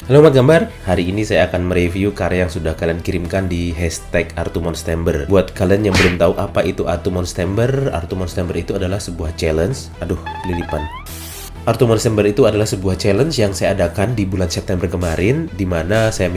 Halo Mat Gambar, hari ini saya akan mereview karya yang sudah kalian kirimkan di hashtag #ArtuMonstember. Buat kalian yang belum tahu apa itu #ArtuMonstember itu adalah sebuah challenge. Aduh, lilipan. #ArtuMonstember itu adalah sebuah challenge yang saya adakan di bulan September kemarin, di mana saya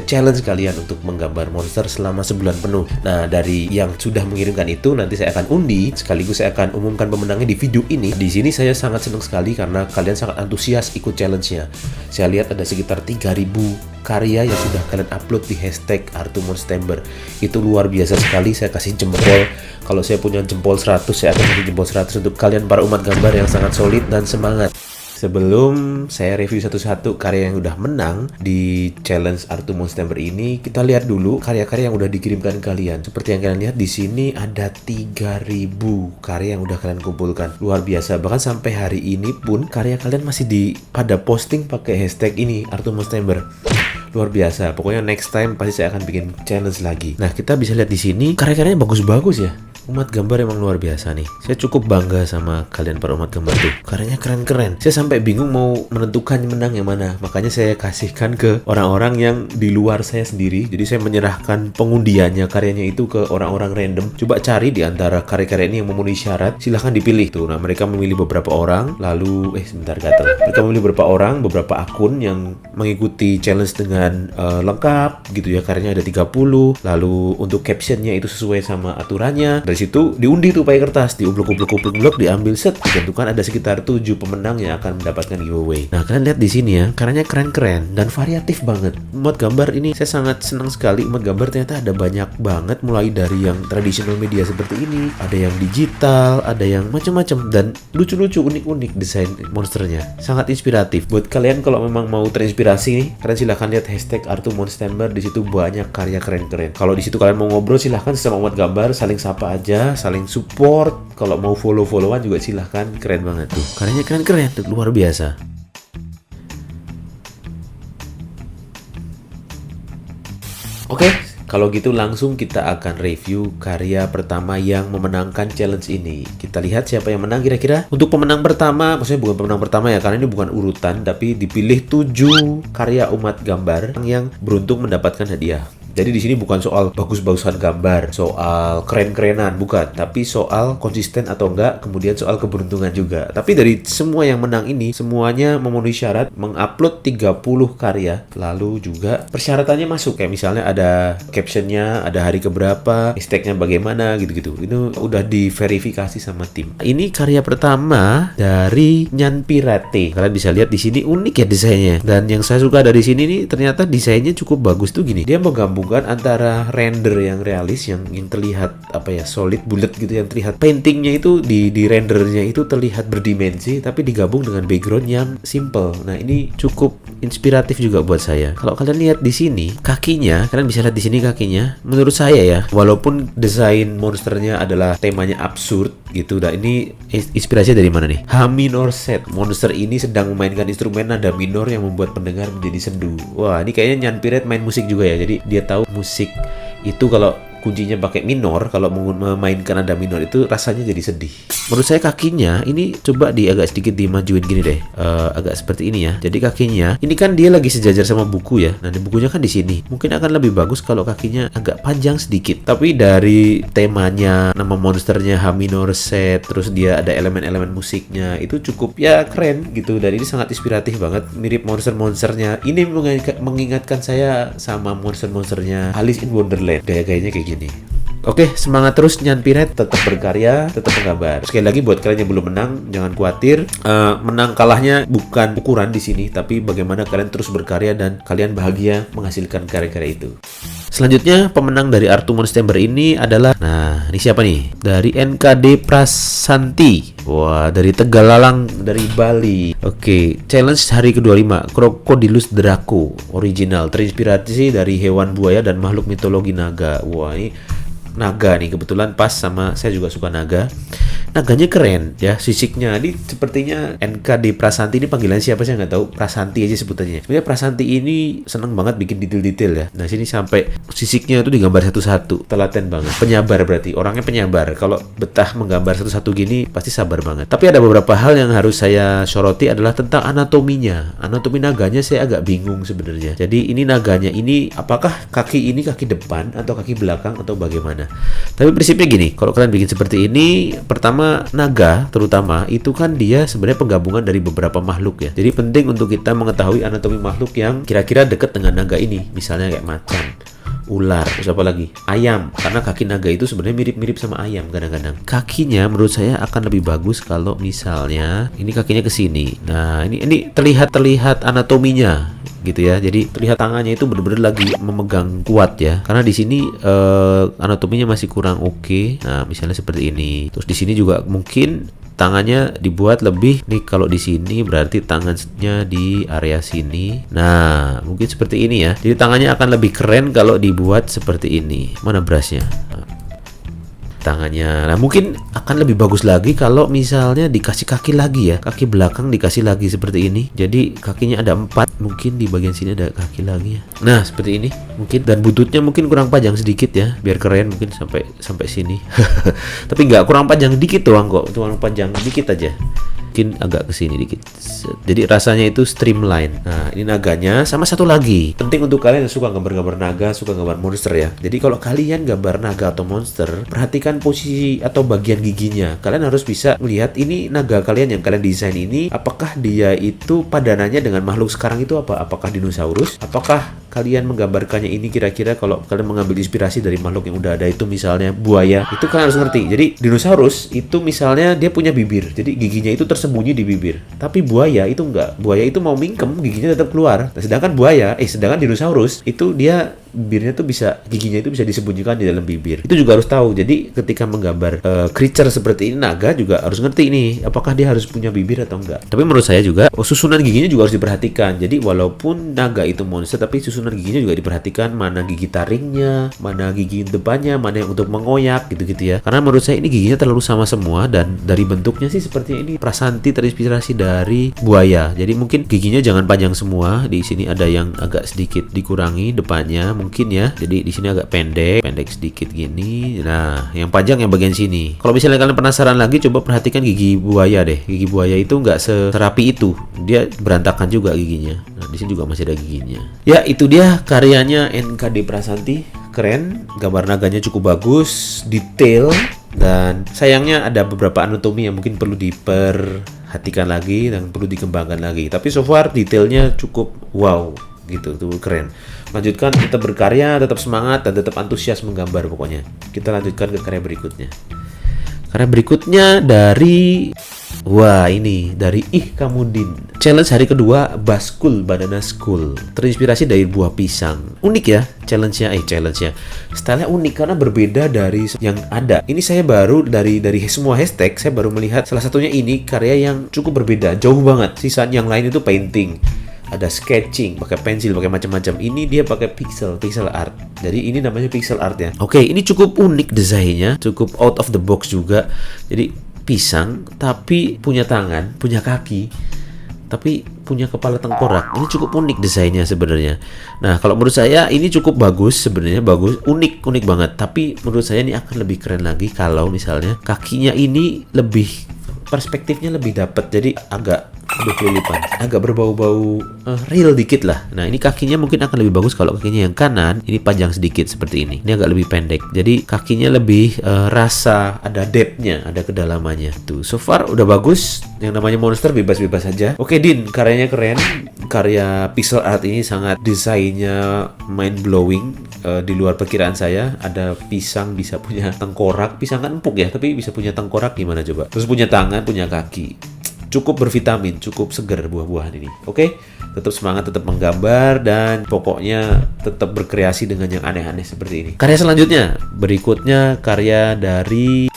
challenge kalian untuk menggambar monster selama sebulan penuh. Nah, dari yang sudah mengirimkan itu, nanti saya akan undi, sekaligus saya akan umumkan pemenangnya di video ini. Di sini saya sangat senang sekali karena kalian sangat antusias ikut challenge-nya. Saya lihat ada sekitar 3000 karya yang sudah kalian upload di hashtag #ArtuMonstember. Itu luar biasa sekali, saya kasih jempol. Kalau saya punya jempol 100, saya akan kasih jempol 100 untuk kalian para umat gambar yang sangat solid dan semangat. Sebelum saya review satu-satu karya yang udah menang di challenge #ArtuMonstember ini, kita lihat dulu karya-karya yang udah dikirimkan kalian. Seperti yang kalian lihat di sini ada 3000 karya yang udah kalian kumpulkan. Luar biasa. Bahkan sampai hari ini pun karya kalian masih pada posting pakai hashtag ini #ArtuMonstember. Luar biasa. Pokoknya next time pasti saya akan bikin challenge lagi. Nah, kita bisa lihat di sini karya-karyanya bagus-bagus ya. Umat gambar emang luar biasa nih. Saya cukup bangga sama kalian para umat gambar tuh. Karyanya keren-keren. Saya sampai bingung mau menentukan menang yang mana. Makanya saya kasihkan ke orang-orang yang di luar saya sendiri. Jadi saya menyerahkan pengundiannya karyanya itu ke orang-orang random. Coba cari di antara karya-karya ini yang memenuhi syarat. Silahkan dipilih tuh. Nah, mereka memilih beberapa orang. Lalu, sebentar gatel. Mereka memilih beberapa orang, beberapa akun yang mengikuti challenge dengan lengkap gitu ya. Karyanya ada 30. Lalu untuk captionnya itu sesuai sama aturannya. Dari situ diundi tuh pakai kertas, diublek, diambil set, ditentukan ada sekitar 7 pemenang yang akan mendapatkan giveaway. Nah, kalian lihat di sini ya, karyanya keren-keren dan variatif banget. Umat gambar ini saya sangat senang sekali. Umat gambar ternyata ada banyak banget, mulai dari yang tradisional media seperti ini, ada yang digital, ada yang macam-macam dan lucu-lucu, unik-unik desain monsternya. Sangat inspiratif. Buat kalian kalau memang mau terinspirasi nih, kalian silahkan lihat hashtag #ArtuMonstember. Di situ banyak karya keren-keren. Kalau di situ kalian mau ngobrol, silahkan sama umat gambar, saling sapa aja, saling support. Kalau mau follow-followan juga silahkan. Keren banget tuh, karyanya keren-keren tuh, luar biasa. Oke, kalau gitu langsung kita akan review karya pertama yang memenangkan challenge ini. Kita lihat siapa yang menang kira-kira. Untuk pemenang pertama, maksudnya bukan pemenang pertama ya, karena ini bukan urutan, tapi dipilih 7 karya umat gambar yang beruntung mendapatkan hadiah. Jadi di sini bukan soal bagus-bagusan gambar, soal keren-kerenan, bukan. Tapi soal konsisten atau enggak, kemudian soal keberuntungan juga. Tapi dari semua yang menang ini, semuanya memenuhi syarat mengupload 30 karya. Lalu juga persyaratannya masuk. Kayak misalnya ada captionnya, ada hari keberapa, hashtagnya bagaimana, gitu-gitu. Itu udah diverifikasi sama tim. Ini karya pertama dari Nyan Pirate. Kalian bisa lihat di sini unik ya desainnya. Dan yang saya suka dari sini nih, ternyata desainnya cukup bagus tuh gini. Dia menggabungkan antara render yang realis yang terlihat solid bulat gitu, yang terlihat paintingnya itu di rendernya itu terlihat berdimensi, tapi digabung dengan background yang simple. Nah, ini cukup inspiratif juga buat saya. Kalau kalian lihat di sini kakinya, kalian bisa lihat di sini kakinya. Menurut saya ya, walaupun desain monsternya adalah temanya absurd gitu. Nah, ini inspirasinya dari mana nih? H minor set. Monster ini sedang memainkan instrumen nada minor yang membuat pendengar menjadi sendu. Wah, ini kayaknya Nyan Pirate main musik juga ya. Jadi dia tahu musik itu kalau kuncinya pakai minor, kalau memainkan nada minor itu rasanya jadi sedih. Menurut saya kakinya ini coba agak sedikit dimajuin gini deh, agak seperti ini ya. Jadi kakinya ini kan dia lagi sejajar sama buku ya. Nah, di bukunya kan di sini. Mungkin akan lebih bagus kalau kakinya agak panjang sedikit. Tapi dari temanya, nama monsternya H minor set, terus dia ada elemen-elemen musiknya, itu cukup ya keren gitu. Dan ini sangat inspiratif banget, mirip monster-monsternya. Ini mengingatkan saya sama monster-monsternya Alice in Wonderland. Gaya-gayanya kayak gini. Oke, semangat terus Nyan Pirate, tetap berkarya, tetap menggambar. Sekali lagi buat kalian yang belum menang, jangan khawatir. Menang kalahnya bukan ukuran di sini, tapi bagaimana kalian terus berkarya dan kalian bahagia menghasilkan karya-karya itu. Selanjutnya, pemenang dari #ArtuMonstember ini adalah, nah, ini siapa nih? Dari NKD Prasanti. Wah, dari Tegalalang, dari Bali. Oke, challenge hari ke-25, Crocodilus Draco original, terinspirasi dari hewan buaya dan makhluk mitologi naga. Wah, ini naga nih, kebetulan pas sama saya juga suka naga. Naganya keren ya, sisiknya ini sepertinya NKD Prasanti, ini panggilan siapa sih nggak tahu, Prasanti aja sebutannya. Sebenarnya Prasanti ini seneng banget bikin detail-detail ya. Nah sini sampai sisiknya itu digambar satu-satu, telaten banget. Penyabar berarti, orangnya penyabar. Kalau betah menggambar satu-satu gini pasti sabar banget. Tapi ada beberapa hal yang harus saya soroti adalah tentang anatominya. Anatomi naganya saya agak bingung sebenarnya. Jadi ini naganya ini apakah kaki ini kaki depan atau kaki belakang atau bagaimana? Tapi prinsipnya gini, kalau kalian bikin seperti ini, pertama naga terutama itu kan dia sebenarnya penggabungan dari beberapa makhluk ya. Jadi penting untuk kita mengetahui anatomi makhluk yang kira-kira dekat dengan naga ini. Misalnya kayak macan, ular, terus apa lagi? Ayam. Karena kaki naga itu sebenarnya mirip-mirip sama ayam kadang-kadang. Kakinya menurut saya akan lebih bagus kalau misalnya ini kakinya ke sini. Nah, ini terlihat anatominya gitu ya. Jadi terlihat tangannya itu benar-benar lagi memegang kuat ya. Karena di sini anatominya masih kurang oke. Nah, misalnya seperti ini. Terus di sini juga mungkin tangannya dibuat lebih nih, kalau di sini berarti tangannya di area sini. Nah, mungkin seperti ini ya. Jadi tangannya akan lebih keren kalau dibuat seperti ini. Mana brushnya? Tangannya. Nah, mungkin akan lebih bagus lagi kalau misalnya dikasih kaki lagi ya. Kaki belakang dikasih lagi seperti ini. Jadi kakinya ada 4. Mungkin di bagian sini ada kaki lagi ya. Nah, seperti ini. Mungkin dan buntutnya mungkin kurang panjang sedikit ya, biar keren, mungkin sampai sini. Tapi nggak kurang panjang dikit doang kok. Cuma panjang dikit aja. Mungkin agak ke sini dikit. Jadi rasanya itu streamline. Nah, ini naganya. Sama satu lagi, penting untuk kalian yang suka gambar-gambar naga, suka gambar monster ya. Jadi kalau kalian gambar naga atau monster, perhatikan posisi atau bagian giginya. Kalian harus bisa melihat ini naga kalian yang kalian desain ini, apakah dia itu padanannya dengan makhluk sekarang itu apa? Apakah dinosaurus? Apakah kalian menggambarkannya ini kira-kira kalau kalian mengambil inspirasi dari makhluk yang udah ada itu, misalnya buaya, itu kalian harus ngerti. Jadi dinosaurus itu misalnya dia punya bibir, jadi giginya itu tersembunyi di bibir. Tapi buaya itu enggak. Buaya itu mau mingkem, giginya tetap keluar. Nah, sedangkan dinosaurus itu dia bibirnya tuh bisa, giginya itu bisa disembunyikan di dalam bibir. Itu juga harus tahu. Jadi ketika menggambar creature seperti ini, naga juga harus ngerti ini, apakah dia harus punya bibir atau enggak. Tapi menurut saya juga susunan giginya juga harus diperhatikan. Jadi walaupun naga itu monster, tapi susunan giginya juga diperhatikan, mana gigi taringnya, mana gigi depannya, mana yang untuk mengoyak gitu-gitu ya. Karena menurut saya ini giginya terlalu sama semua, dan dari bentuknya sih seperti ini. Prasanti terinspirasi dari buaya. Jadi mungkin giginya jangan panjang semua. Di sini ada yang agak sedikit dikurangi depannya mungkin ya. Jadi di sini agak pendek sedikit gini. Nah, yang panjang yang bagian sini. Kalau misalnya kalian penasaran lagi, coba perhatikan gigi buaya deh. Gigi buaya itu nggak serapi itu. Dia berantakan juga giginya. Nah, di sini juga masih ada giginya. Ya, itu dia karyanya NKD Prasanti. Keren, gambar naganya cukup bagus, detail, dan sayangnya ada beberapa anatomi yang mungkin perlu diperhatikan lagi dan perlu dikembangkan lagi. Tapi so far detailnya cukup wow gitu, tuh keren. Lanjutkan, tetap berkarya, tetap semangat, dan tetap antusias menggambar pokoknya. Kita lanjutkan ke karya berikutnya. Karya berikutnya dari dari Ihkamudin. Challenge hari kedua, Baskul Banana School. Terinspirasi dari buah pisang. Unik ya challenge-nya. Stylenya unik karena berbeda dari yang ada. Ini saya baru dari semua hashtag, saya baru melihat salah satunya ini karya yang cukup berbeda, jauh banget. Sisanya yang lain itu painting, ada sketching, pakai pensil, pakai macam-macam. Ini dia pakai pixel art. Jadi ini namanya pixel art ya. Oke, ini cukup unik desainnya, cukup out of the box juga. Jadi pisang tapi punya tangan, punya kaki, tapi punya kepala tengkorak. Ini cukup unik desainnya sebenarnya. Nah, kalau menurut saya ini cukup bagus sebenarnya, unik banget. Tapi menurut saya ini akan lebih keren lagi kalau misalnya kakinya ini lebih, perspektifnya lebih dapat. Jadi agak kelilipan, agak berbau-bau real dikit lah. Nah, ini kakinya mungkin akan lebih bagus kalau kakinya yang kanan ini panjang sedikit seperti ini. Ini agak lebih pendek. Jadi kakinya lebih rasa ada depth-nya, ada kedalamannya. Tuh, so far udah bagus. Yang namanya monster bebas-bebas saja. Oke, Din, karyanya keren. Karya pixel art ini sangat, desainnya mind blowing. Di luar perkiraan saya. Ada pisang bisa punya tengkorak. Pisang kan empuk ya, tapi bisa punya tengkorak, gimana coba? Terus punya tangan, punya kaki. Cukup bervitamin, cukup segar buah-buahan ini. Oke? Tetap semangat, tetap menggambar, dan pokoknya tetap berkreasi dengan yang aneh-aneh seperti ini. Karya selanjutnya, berikutnya karya dari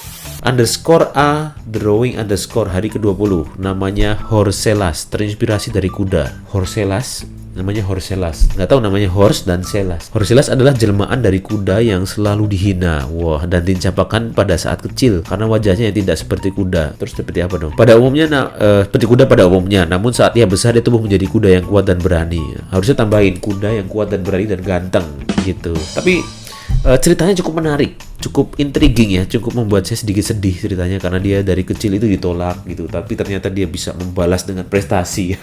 _a drawing _ hari ke-20. Namanya Horselas, terinspirasi dari kuda. Horselas. namanya Horselas. Nggak tahu namanya Horse dan Selas. Horselas adalah jelmaan dari kuda yang selalu dihina, wah, dan dicapakan pada saat kecil karena wajahnya yang tidak seperti kuda. Terus seperti apa dong? Pada umumnya seperti kuda pada umumnya, namun saat ia besar dia tumbuh menjadi kuda yang kuat dan berani. Harusnya tambahin kuda yang kuat dan berani dan ganteng gitu. Tapi ceritanya cukup menarik, cukup intriguing ya, cukup membuat saya sedikit sedih ceritanya karena dia dari kecil itu ditolak gitu, tapi ternyata dia bisa membalas dengan prestasi.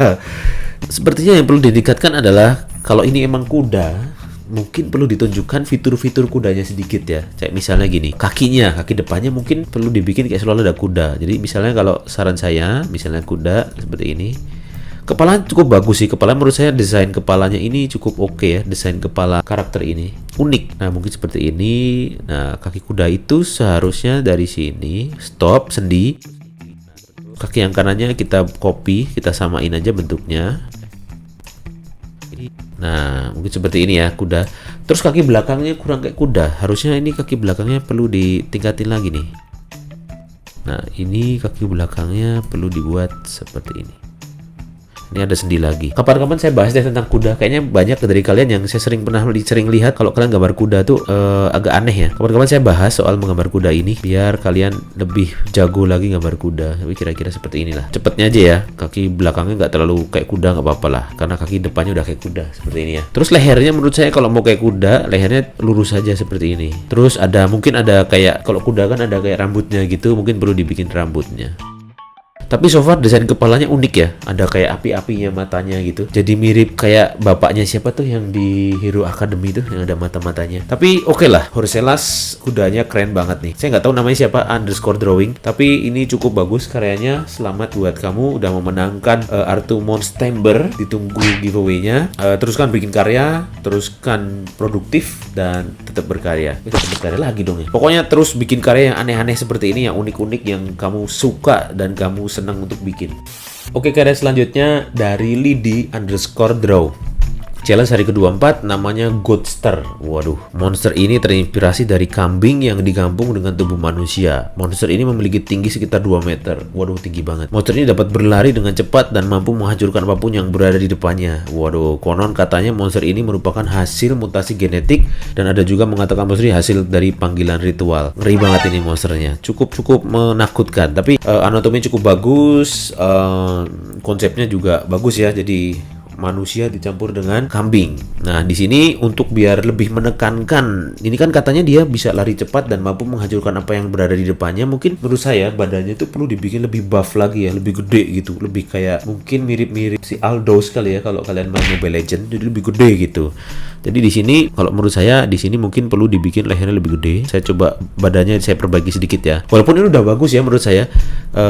Sepertinya yang perlu ditingkatkan adalah kalau ini emang kuda, mungkin perlu ditunjukkan fitur-fitur kudanya sedikit ya. Kayak misalnya gini, kaki depannya mungkin perlu dibikin kayak selalu ada kuda. Jadi misalnya kalau saran saya, misalnya kuda seperti ini. Kepala cukup bagus sih, kepala menurut saya desain kepalanya ini cukup oke ya, desain kepala karakter ini unik. Nah mungkin seperti ini. Nah kaki kuda itu seharusnya dari sini stop sendi. Kaki yang kanannya kita copy, kita samain aja bentuknya. Nah mungkin seperti ini ya kuda. Terus kaki belakangnya kurang kayak kuda, harusnya ini kaki belakangnya perlu ditingkatin lagi nih. Nah ini kaki belakangnya perlu dibuat seperti ini. Ini ada sendi lagi. Kapan-kapan saya bahas deh tentang kuda. Kayaknya banyak dari kalian yang saya sering lihat kalau kalian gambar kuda tuh agak aneh ya. Kapan-kapan saya bahas soal menggambar kuda ini biar kalian lebih jago lagi gambar kuda. Tapi kira-kira seperti inilah. Cepetnya aja ya. Kaki belakangnya nggak terlalu kayak kuda, nggak apa-apa lah. Karena kaki depannya udah kayak kuda seperti ini ya. Terus lehernya menurut saya kalau mau kayak kuda, lehernya lurus saja seperti ini. Terus mungkin ada kayak kalau kuda kan ada kayak rambutnya gitu. Mungkin perlu dibikin rambutnya. Tapi so far desain kepalanya unik ya. Ada kayak api-apinya matanya gitu. Jadi mirip kayak bapaknya siapa tuh yang di Hero Academy tuh yang ada mata-matanya. Tapi oke lah, Horselas kudanya keren banget nih. Saya nggak tahu namanya siapa, _drawing. Tapi ini cukup bagus karyanya. Selamat buat kamu udah memenangkan Artu Monstember. Ditunggu giveaway-nya. Teruskan bikin karya, teruskan produktif dan tetap berkarya. Tetap berkarya lagi dong ya. Pokoknya terus bikin karya yang aneh-aneh seperti ini, yang unik-unik, yang kamu suka dan kamu senang untuk bikin. Oke, karya selanjutnya dari Lidi_draw. Challenge hari ke-24 namanya Goatster. Waduh, monster ini terinspirasi dari kambing yang digampung dengan tubuh manusia. Monster ini memiliki tinggi sekitar 2 meter. Waduh, tinggi banget. Monster ini dapat berlari dengan cepat dan mampu menghancurkan apapun yang berada di depannya. Waduh, konon katanya monster ini merupakan hasil mutasi genetik dan ada juga mengatakan monster ini hasil dari panggilan ritual. Ngeri banget ini monsternya. Cukup menakutkan, tapi anatomi cukup bagus, konsepnya juga bagus ya. Jadi manusia dicampur dengan kambing. Nah, di sini untuk biar lebih menekankan, ini kan katanya dia bisa lari cepat dan mampu menghancurkan apa yang berada di depannya. Mungkin menurut saya badannya itu perlu dibikin lebih buff lagi ya, lebih gede gitu, lebih kayak mungkin mirip-mirip si Aldo sekali ya kalau kalian main Mobile Legends, jadi lebih gede gitu. Jadi di sini kalau menurut saya di sini mungkin perlu dibikin lehernya lebih gede. Saya coba badannya saya perbaiki sedikit ya. Walaupun ini udah bagus ya menurut saya,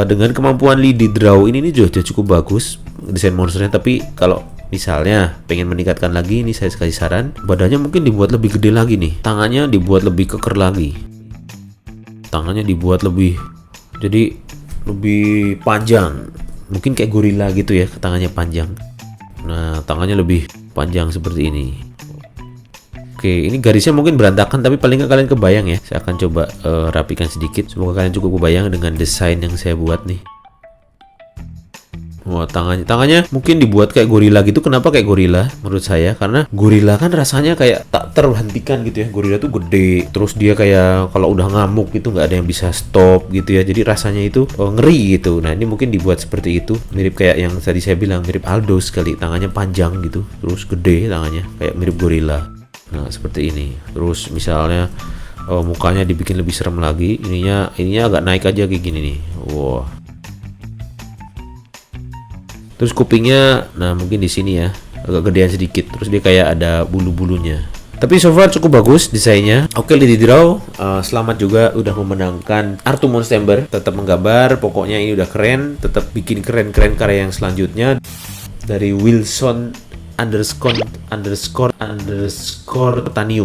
dengan kemampuan Lidi_draw ini juga cukup bagus desain monsternya. Tapi kalau misalnya pengen meningkatkan lagi, ini saya kasih saran, badannya mungkin dibuat lebih gede lagi nih. Tangannya dibuat lebih keker lagi. Tangannya dibuat lebih, jadi lebih panjang. Mungkin kayak gorila gitu ya, tangannya panjang. Nah, tangannya lebih panjang seperti ini. Oke, ini garisnya mungkin berantakan, tapi paling nggak kalian kebayang ya. Saya akan coba rapikan sedikit. Semoga kalian cukup kebayang dengan desain yang saya buat nih. Wah, tangannya mungkin dibuat kayak gorila gitu. Kenapa kayak gorila? Menurut saya karena gorila kan rasanya kayak tak terhentikan gitu ya. Gorila tuh gede, terus dia kayak kalau udah ngamuk gitu nggak ada yang bisa stop gitu ya. Jadi rasanya itu ngeri gitu. Nah, ini mungkin dibuat seperti itu, mirip kayak yang tadi saya bilang, mirip Aldo sekali. Tangannya panjang gitu, terus gede tangannya, kayak mirip gorila. Nah, seperti ini. Terus misalnya mukanya dibikin lebih serem lagi. Ininya agak naik aja kayak gini nih. Wah. Terus kupingnya, nah mungkin di sini ya, agak gedean sedikit. Terus dia kayak ada bulu-bulunya. Tapi so far cukup bagus desainnya. Oke, Lidi_draw, selamat juga udah memenangkan Artu Monstember. Tetap menggambar, pokoknya ini udah keren. Tetap bikin keren-keren karya yang selanjutnya. Dari Wilson _Tanium.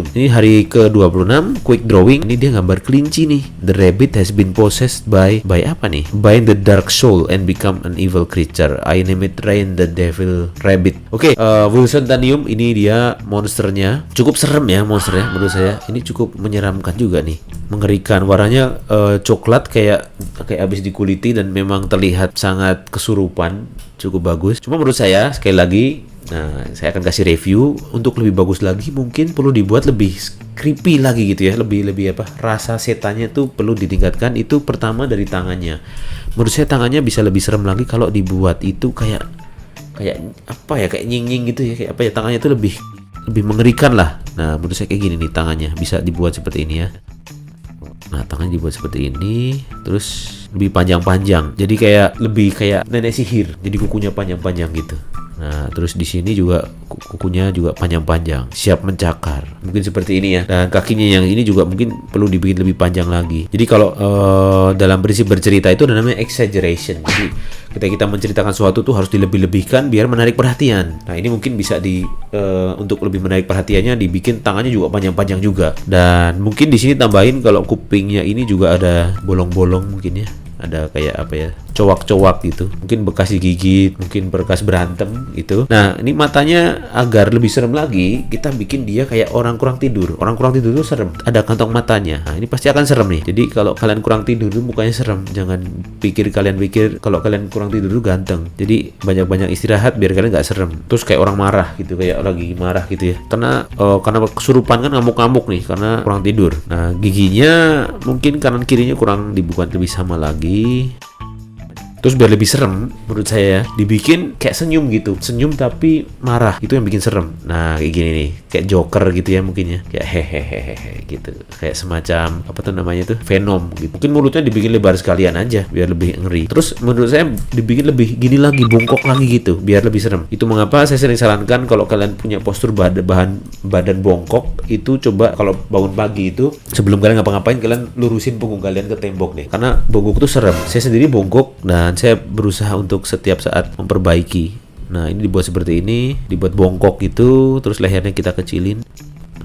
Ini hari ke-26 quick drawing. Ini dia gambar kelinci nih. The rabbit has been possessed by apa nih? By the dark soul and become an evil creature. I name it Rain the Devil Rabbit. Oke, Wilson Tanium ini dia monsternya. Cukup serem ya monsternya menurut saya. Ini cukup menyeramkan juga nih. Mengerikan, warnanya coklat kayak habis dikuliti dan memang terlihat sangat kesurupan. Cukup bagus. Cuma menurut saya sekali lagi Nah, saya akan kasih review. Untuk lebih bagus lagi mungkin perlu dibuat lebih creepy lagi gitu ya, lebih apa, rasa setannya tuh perlu ditingkatkan. Itu pertama dari tangannya. Menurut saya tangannya bisa lebih serem lagi kalau dibuat itu kayak apa ya, kayak nying-nying gitu ya, kayak apa ya, tangannya tuh lebih mengerikan lah. Nah, menurut saya kayak gini nih, tangannya bisa dibuat seperti ini ya. Nah, tangannya dibuat seperti ini, terus lebih panjang-panjang. Jadi lebih kayak nenek sihir. Jadi kukunya panjang-panjang gitu. Nah, terus di sini juga kukunya juga panjang-panjang, siap mencakar. Mungkin seperti ini ya. Dan kakinya yang ini juga mungkin perlu dibikin lebih panjang lagi. Jadi kalau dalam prinsip bercerita itu ada namanya exaggeration. Jadi ketika kita menceritakan sesuatu tuh harus dilebih-lebihkan biar menarik perhatian. Nah, ini mungkin bisa untuk lebih menarik perhatiannya dibikin tangannya juga panjang-panjang juga. Dan mungkin di sini tambahin kalau kupingnya ini juga ada bolong-bolong mungkin ya. Ada kayak apa ya, cowak-cowak gitu, mungkin bekas digigit, mungkin bekas berantem gitu. Nah, ini matanya agar lebih serem lagi, kita bikin dia kayak orang kurang tidur. Orang kurang tidur itu serem, ada kantong matanya. Nah, ini pasti akan serem nih. Jadi kalau kalian kurang tidur itu mukanya serem. Jangan kalian pikir kalau kalian kurang tidur itu ganteng. Jadi banyak-banyak istirahat biar kalian nggak serem. Terus kayak orang marah gitu, kayak lagi marah gitu ya. Karena kesurupan kan ngamuk-ngamuk nih karena kurang tidur. Nah, giginya mungkin kanan kirinya kurang dibuat lebih sama lagi. Terus biar lebih serem menurut saya dibikin kayak senyum gitu, senyum tapi marah, itu yang bikin serem. Nah, kayak gini nih, kayak Joker gitu ya mungkin ya, kayak hehehe gitu, kayak semacam apa tuh namanya tuh, Venom gitu. Mungkin mulutnya dibikin lebar sekalian aja biar lebih ngeri. Terus menurut saya dibikin lebih gini lagi, bongkok lagi gitu biar lebih serem. Itu mengapa saya sering sarankan kalau kalian punya postur badan bongkok itu, coba kalau bangun pagi itu sebelum kalian ngapa-ngapain kalian lurusin punggung kalian ke tembok deh, karena bongkok tuh serem. Saya sendiri bongkok dan saya berusaha untuk setiap saat memperbaiki. Nah, ini dibuat seperti ini, dibuat bongkok gitu, terus lehernya kita kecilin.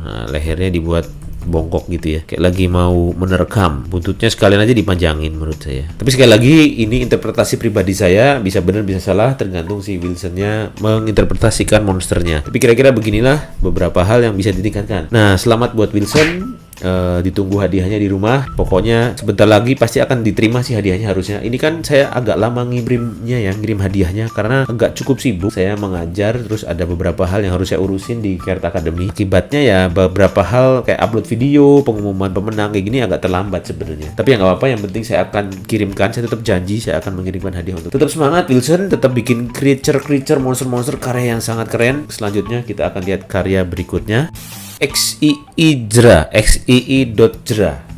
Nah, lehernya dibuat bongkok gitu ya, kayak lagi mau menerkam. Buntutnya sekalian aja dipanjangin menurut saya. Tapi sekali lagi ini interpretasi pribadi saya, bisa benar bisa salah tergantung si Wilsonnya menginterpretasikan monsternya. Tapi kira-kira beginilah beberapa hal yang bisa ditingkatkan. Nah, selamat buat Wilson. Ditunggu hadiahnya di rumah. Pokoknya sebentar lagi pasti akan diterima sih hadiahnya harusnya. Ini kan saya agak lama ngirim hadiahnya karena agak cukup sibuk. Saya mengajar, terus ada beberapa hal yang harus saya urusin di Carrot Academy. Akibatnya ya beberapa hal kayak upload video, pengumuman pemenang kayak gini agak terlambat sebenarnya. Tapi ya nggak apa-apa, yang penting saya akan kirimkan. Saya tetap janji saya akan mengirimkan hadiah untuk tetap semangat Wilson, tetap bikin creature, monster karya yang sangat keren. Selanjutnya kita akan lihat karya berikutnya. XII.Jra.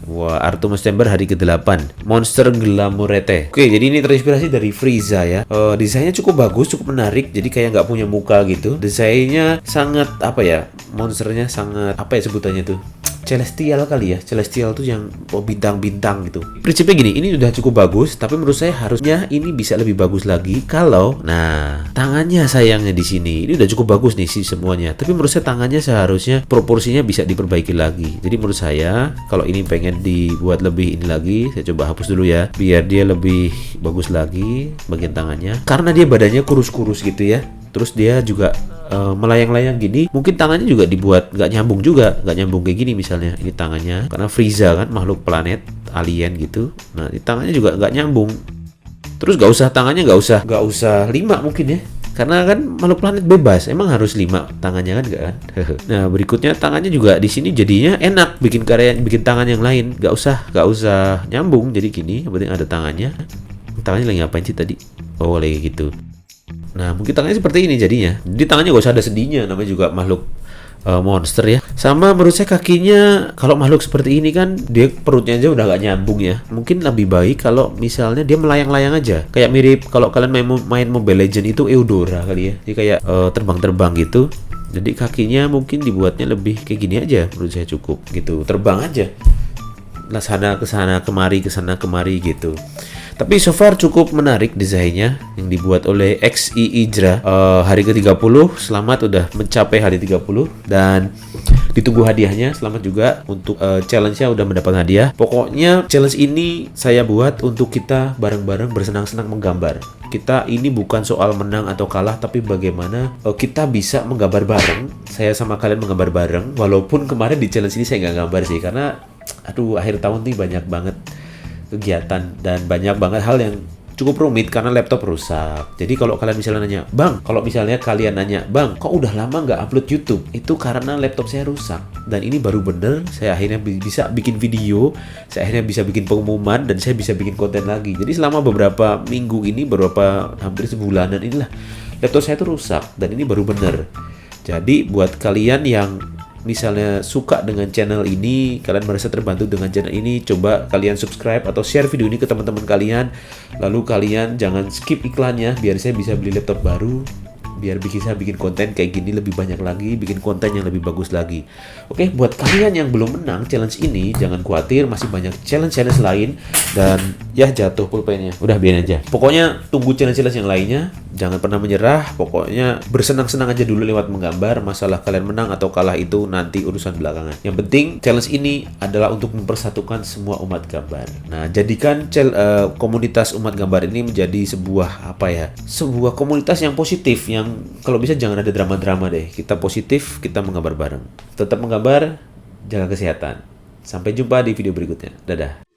Wah, Artemus Temper hari ke-8. Monster Glamourette. Oke, jadi ini terinspirasi dari Frieza ya. Desainnya cukup bagus, cukup menarik. Jadi kayak nggak punya muka gitu. Desainnya sangat apa ya? Monsternya sangat apa ya sebutannya tuh? Celestial kali ya. Celestial tuh yang bintang-bintang gitu. Prinsipnya gini, ini udah cukup bagus, tapi menurut saya harusnya ini bisa lebih bagus lagi kalau tangannya sayangnya di sini. Ini udah cukup bagus nih sih semuanya. Tapi menurut saya tangannya seharusnya proporsinya bisa diperbaiki lagi. Jadi menurut saya kalau ini pengen dibuat lebih ini lagi, saya coba hapus dulu ya biar dia lebih bagus lagi bagian tangannya. Karena dia badannya kurus-kurus gitu ya. Terus dia juga melayang-layang gini, mungkin tangannya juga dibuat nggak nyambung kayak gini misalnya. Ini tangannya karena Frieza kan makhluk planet alien gitu. Nah, ini tangannya juga nggak nyambung. Terus tangannya nggak usah 5 mungkin ya, karena kan makhluk planet bebas, emang harus 5 tangannya kan nggak kan? Nah, berikutnya tangannya juga di sini jadinya enak bikin tangan yang lain, nggak usah nyambung jadi gini, yang penting ada tangannya lagi ngapain sih tadi? Oh, lagi gitu. Nah, mungkin tangannya seperti ini jadinya. Jadi tangannya gak usah ada sedihnya, namanya juga makhluk monster ya. Sama menurut saya kakinya, kalau makhluk seperti ini kan dia perutnya aja udah gak nyambung ya. Mungkin lebih baik kalau misalnya dia melayang-layang aja. Kayak mirip kalau kalian main Mobile Legends itu Eudora kali ya. Jadi kayak terbang-terbang gitu. Jadi kakinya mungkin dibuatnya lebih kayak gini aja, menurut saya cukup gitu. Terbang aja. Nah, sana kemari gitu. Tapi so far cukup menarik desainnya yang dibuat oleh XII.Jra. Hari ke-30, selamat udah mencapai hari 30 dan ditunggu hadiahnya. Selamat juga untuk challenge-nya udah mendapat hadiah. Pokoknya challenge ini saya buat untuk kita bareng-bareng bersenang-senang menggambar. Kita ini bukan soal menang atau kalah, tapi bagaimana kita bisa menggambar bareng. Saya sama kalian menggambar bareng. Walaupun kemarin di challenge ini saya nggak gambar sih, karena akhir tahun nih banyak banget kegiatan dan banyak banget hal yang cukup rumit karena laptop rusak. Jadi kalau kalian misalnya nanya, Bang, kalau misalnya kalian nanya, Bang, kok udah lama nggak upload YouTube? Itu karena laptop saya rusak. Dan ini baru bener, saya akhirnya bisa bikin video, saya akhirnya bisa bikin pengumuman, dan saya bisa bikin konten lagi. Jadi selama beberapa minggu ini, beberapa hampir sebulanan inilah, laptop saya tuh rusak, dan ini baru bener. Jadi buat kalian yang misalnya suka dengan channel ini, kalian merasa terbantu dengan channel ini, coba kalian subscribe atau share video ini ke teman-teman kalian. Lalu kalian jangan skip iklannya biar saya bisa beli laptop baru, biar bisa bikin konten kayak gini lebih banyak lagi, bikin konten yang lebih bagus lagi. Oke, buat kalian yang belum menang challenge ini, jangan khawatir, masih banyak challenge-challenge lain. Dan ya, jatuh pulpennya, udah biarin aja. Pokoknya tunggu challenge-challenge yang lainnya, jangan pernah menyerah. Pokoknya bersenang-senang aja dulu lewat menggambar. Masalah kalian menang atau kalah itu nanti urusan belakangan. Yang penting challenge ini adalah untuk mempersatukan semua umat gambar. Nah, jadikan komunitas umat gambar ini menjadi sebuah komunitas yang positif, yang kalau bisa jangan ada drama-drama deh. Kita positif, kita menggambar bareng. Tetap menggambar, jaga kesehatan. Sampai jumpa di video berikutnya. Dadah.